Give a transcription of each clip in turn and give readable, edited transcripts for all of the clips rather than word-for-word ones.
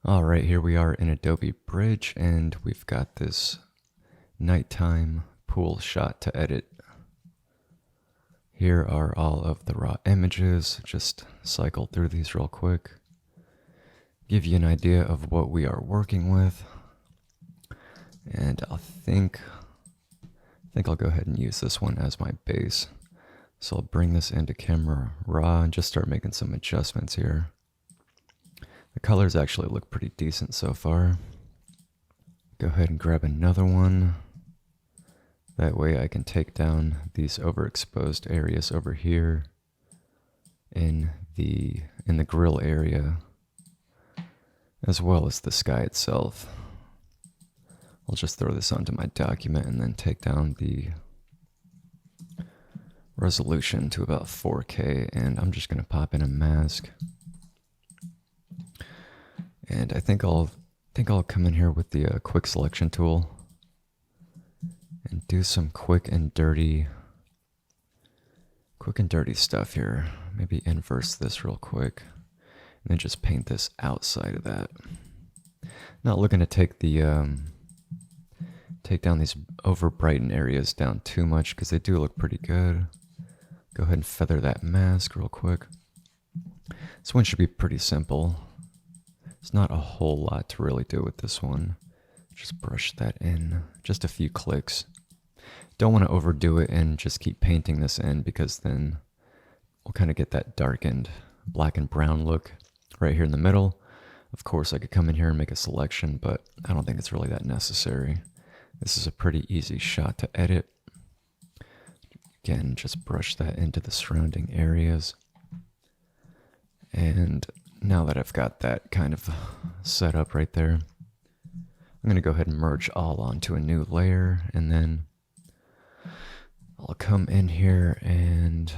All right, here we are in Adobe Bridge, and we've got this nighttime pool shot to edit. Here are all of the raw images. Just cycle through these real quick. Give you an idea of what we are working with. And I think I'll go ahead and use this one as my base. So I'll bring this into Camera Raw and just start making some adjustments here. The colors actually look pretty decent so far. Go ahead and grab another one. That way I can take down these overexposed areas over here in the grill area, as well as the sky itself. I'll just throw this onto my document and then take down the resolution to about 4K, and I'm just going to pop in a mask. And I think I'll come in here with the quick selection tool and do some quick and dirty stuff here. Maybe inverse this real quick and then just paint this outside of that. Not looking to take down these over brighten areas down too much because they do look pretty good. Go ahead and feather that mask real quick. This one should be pretty simple. There's not a whole lot to really do with this one. Just brush that in, just a few clicks. Don't want to overdo it and just keep painting this in, because then we'll kind of get that darkened black and brown look right here in the middle. Of course, I could come in here and make a selection, but I don't think it's really that necessary. This is a pretty easy shot to edit. Again, just brush that into the surrounding areas. And now that I've got that kind of set up right there, I'm going to go ahead and merge all onto a new layer, and then I'll come in here and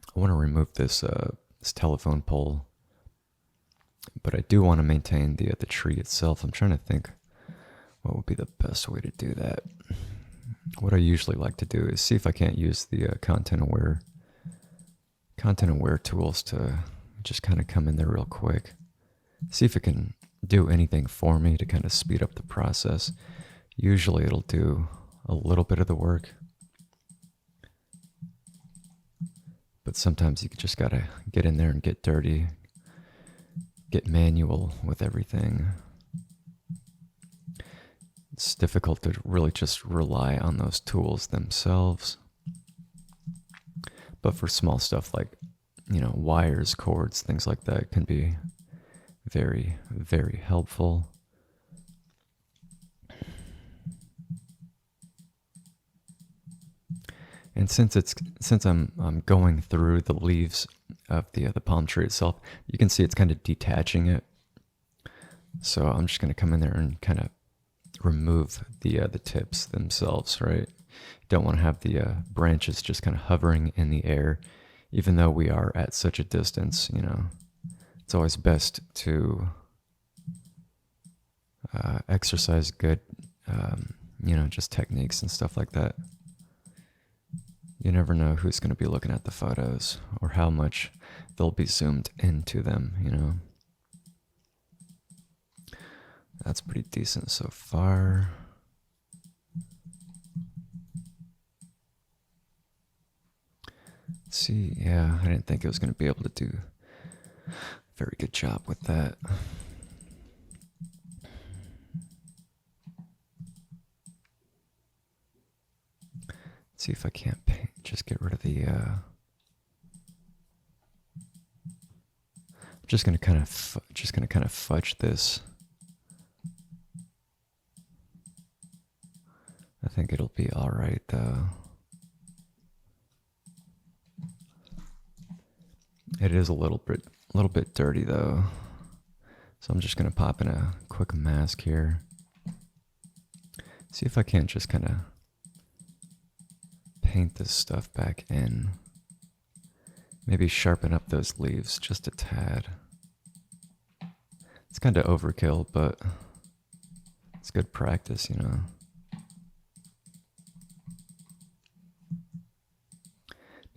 I want to remove this telephone pole, but I do want to maintain the tree itself. I'm trying to think what would be the best way to do that. What I usually like to do is see if I can't use the content aware tools to just kind of come in there real quick. See if it can do anything for me to kind of speed up the process. Usually it'll do a little bit of the work, but sometimes you just gotta get in there and get dirty, get manual with everything. It's difficult to really just rely on those tools themselves. But for small stuff like, wires, cords, things like that can be very, very helpful. And since I'm going through the leaves of the palm tree itself, you can see it's kind of detaching it. So I'm just going to come in there and kind of remove the tips themselves, right? Don't want to have the branches just kind of hovering in the air, even though we are at such a distance. It's always best to exercise good, just techniques and stuff like that. You never know who's going to be looking at the photos or how much they'll be zoomed into them, That's pretty decent so far. Let's see, yeah, I didn't think it was going to be able to do a very good job with that. Let's see if I can't just get rid of the I'm just going to kind of fudge this. I think it'll be all right though. It is a little bit dirty though. So I'm just going to pop in a quick mask here. See if I can't just kind of paint this stuff back in. Maybe sharpen up those leaves just a tad. It's kind of overkill, but it's good practice,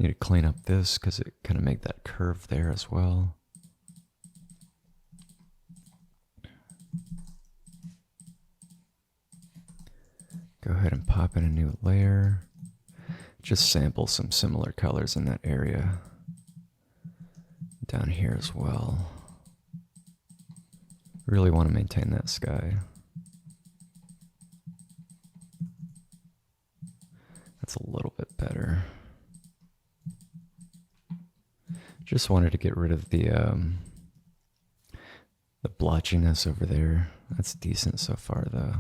Need to clean up this because it kind of make that curve there as well. ahead and pop in a new layer. Just sample some similar colors in that area. Down here as well. Really want to maintain that sky. That's a little bit better. Just wanted to get rid of the blotchiness over there. That's decent so far though.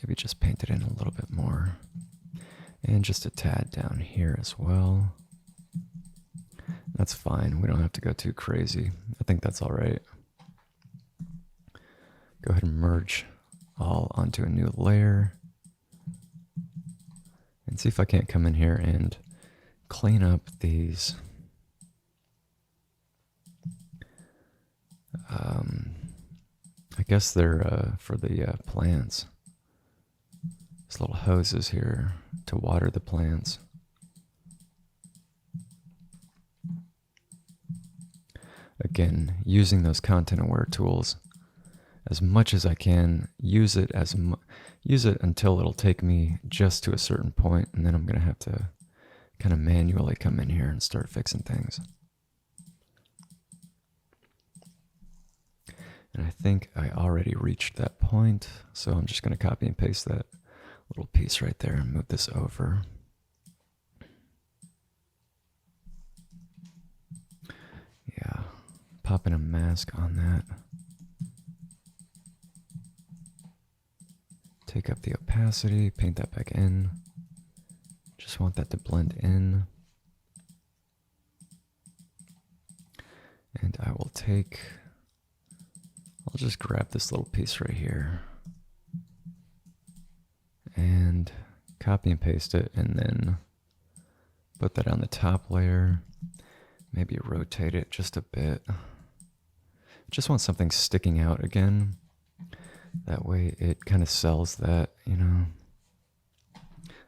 Maybe just paint it in a little bit more. And just a tad down here as well. That's fine. We don't have to go too crazy. I think that's all right. Go ahead and merge all onto a new layer. And see if I can't come in here and clean up these I guess they're for the plants. These little hoses here to water the plants. Again, using those content aware tools as much as I can. Use it until it'll take me just to a certain point, and then I'm gonna have to kind of manually come in here and start fixing things. And I think I already reached that point, so I'm just gonna copy and paste that little piece right there and move this over. Yeah, pop in a mask on that. Take up the opacity, paint that back in. Just want that to blend in. And I will I'll just grab this little piece right here and copy and paste it, and then put that on the top layer. Maybe rotate it just a bit. Just want something sticking out again. That way it kind of sells that, you know.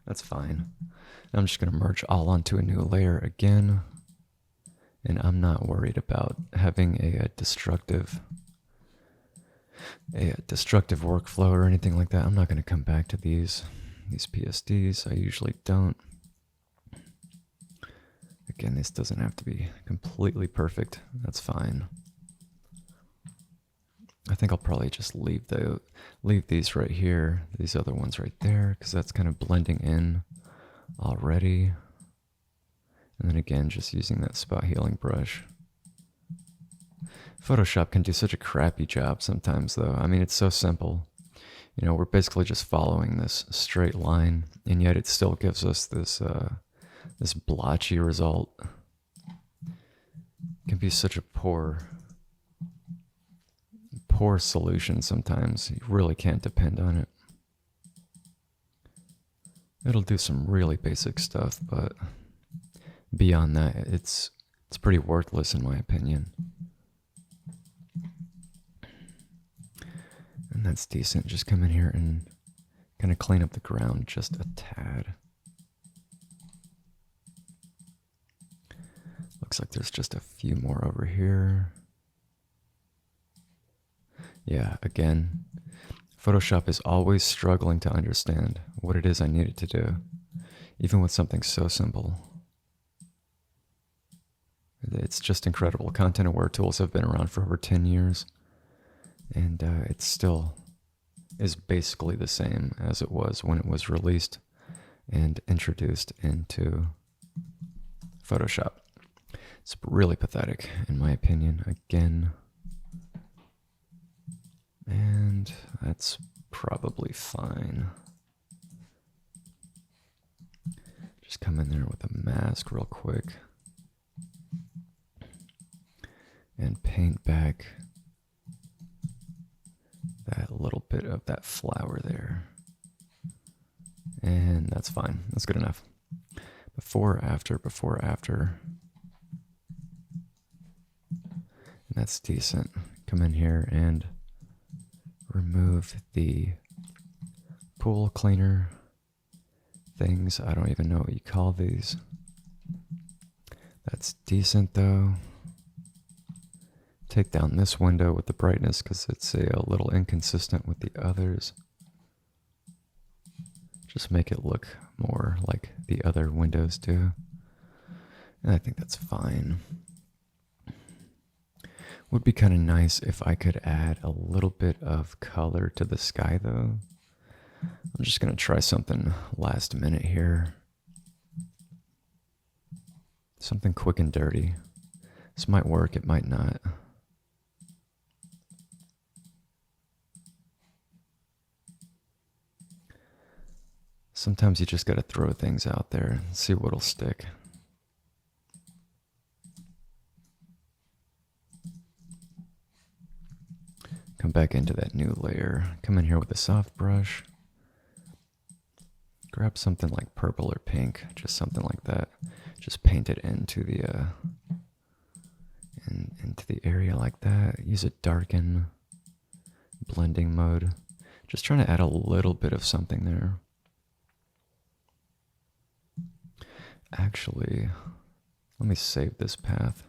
That's fine. I'm just going to merge all onto a new layer again. And I'm not worried about having a destructive workflow or anything like that. I'm not going to come back to these PSDs. I usually don't. Again, this doesn't have to be completely perfect. That's fine. I think I'll probably just leave these right here, these other ones right there, because that's kind of blending in already. And then again, just using that spot healing brush. Photoshop can do such a crappy job sometimes though. I mean, it's so simple. You know, we're basically just following this straight line, and yet it still gives us this this blotchy result. It can be such a poor solution sometimes. You really can't depend on it. It'll do some really basic stuff, but beyond that, it's pretty worthless in my opinion. And that's decent. Just come in here and kind of clean up the ground just a tad. Looks like there's just a few more over here. Yeah, again, Photoshop is always struggling to understand what it is I needed to do, even with something so simple. It's just incredible. Content aware tools have been around for over 10 years, and it still is basically the same as it was when it was released and introduced into Photoshop. It's really pathetic, in my opinion, again. And that's probably fine. Just come in there with a mask real quick and paint back that little bit of that flower there. And that's fine. That's good enough. Before, after. And that's decent. Come in here and remove the pool cleaner things. I don't even know what you call these. That's decent though. Take down this window with the brightness because it's a little inconsistent with the others. Just make it look more like the other windows do. And I think that's fine. Would be kind of nice if I could add a little bit of color to the sky though. I'm just going to try something last minute here. Something quick and dirty. This might work, it might not. Sometimes you just got to throw things out there and see what'll stick. Come back into that new layer. Come in here with a soft brush. Grab something like purple or pink, just something like that. Just paint it into the into the area like that. Use a darken blending mode. Just trying to add a little bit of something there. Actually, let me save this path,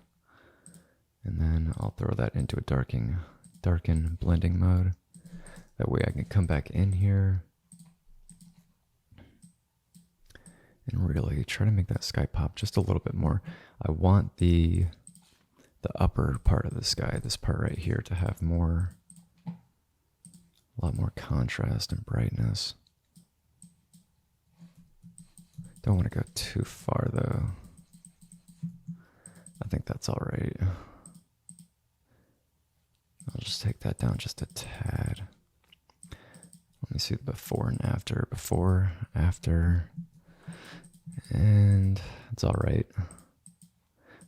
and then I'll throw that into a darken blending mode. That way I can come back in here and really try to make that sky pop just a little bit more. I want the upper part of the sky, this part right here, to have a lot more contrast and brightness. Don't want to go too far though. I think that's all right. I'll just take that down just a tad. Let me see the before and after. Before, after, and it's all right.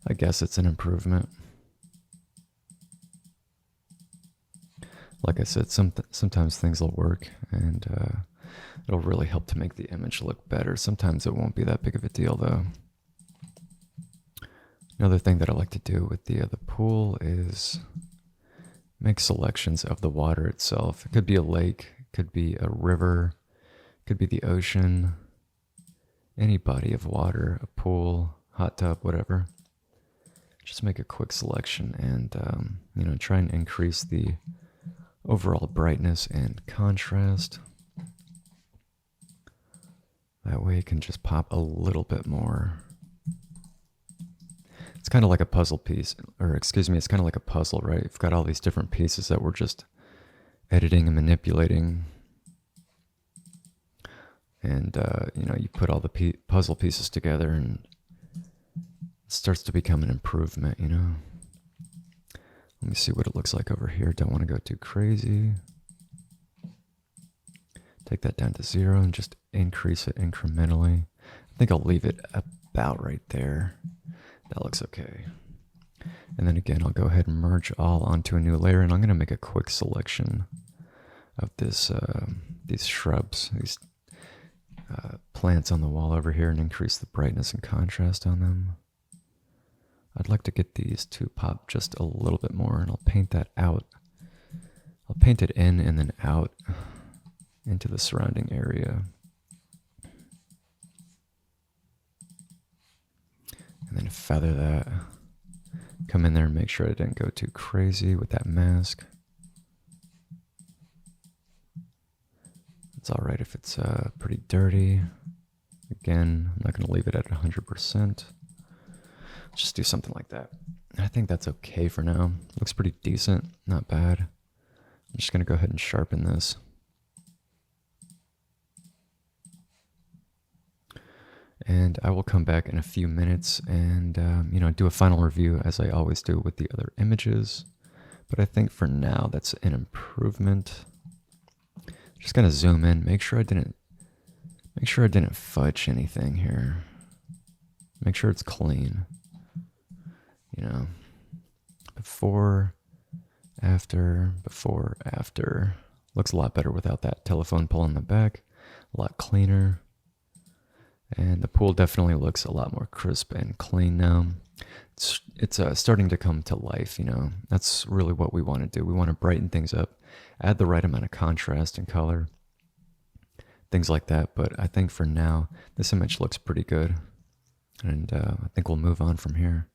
I guess it's an improvement. Like I said, sometimes things will work, and it'll really help to make the image look better. Sometimes it won't be that big of a deal, though. Another thing that I like to do with the pool is make selections of the water itself. It could be a lake, it could be a river, it could be the ocean, any body of water, a pool, hot tub, whatever. Just make a quick selection and try and increase the overall brightness and contrast. That way it can just pop a little bit more. It's kind of like a puzzle piece, or excuse me, it's kind of like a puzzle, right? You've got all these different pieces that we're just editing and manipulating. And, you put all the puzzle pieces together and it starts to become an improvement, Let me see what it looks like over here. Don't want to go too crazy. Take that down to 0 and just increase it incrementally. I think I'll leave it about right there. That looks okay. And then again, I'll go ahead and merge all onto a new layer, and I'm going to make a quick selection of these shrubs, these plants on the wall over here, and increase the brightness and contrast on them. I'd like to get these to pop just a little bit more, and I'll paint that out. I'll paint it in and then out into the surrounding area. And then feather that. Come in there and make sure I didn't go too crazy with that mask. It's alright if it's pretty dirty. Again, I'm not going to leave it at 100%. Just do something like that. I think that's okay for now. Looks pretty decent, not bad. I'm just going to go ahead and sharpen this. And I will come back in a few minutes and, do a final review as I always do with the other images. But I think for now, that's an improvement. Just gonna zoom in, make sure I didn't fudge anything here. Make sure it's clean. Before, after. Looks a lot better without that telephone pole in the back. A lot cleaner. And the pool definitely looks a lot more crisp and clean now. It's starting to come to life, That's really what we want to do. We want to brighten things up, add the right amount of contrast and color, things like that. But I think for now, this image looks pretty good. And I think we'll move on from here.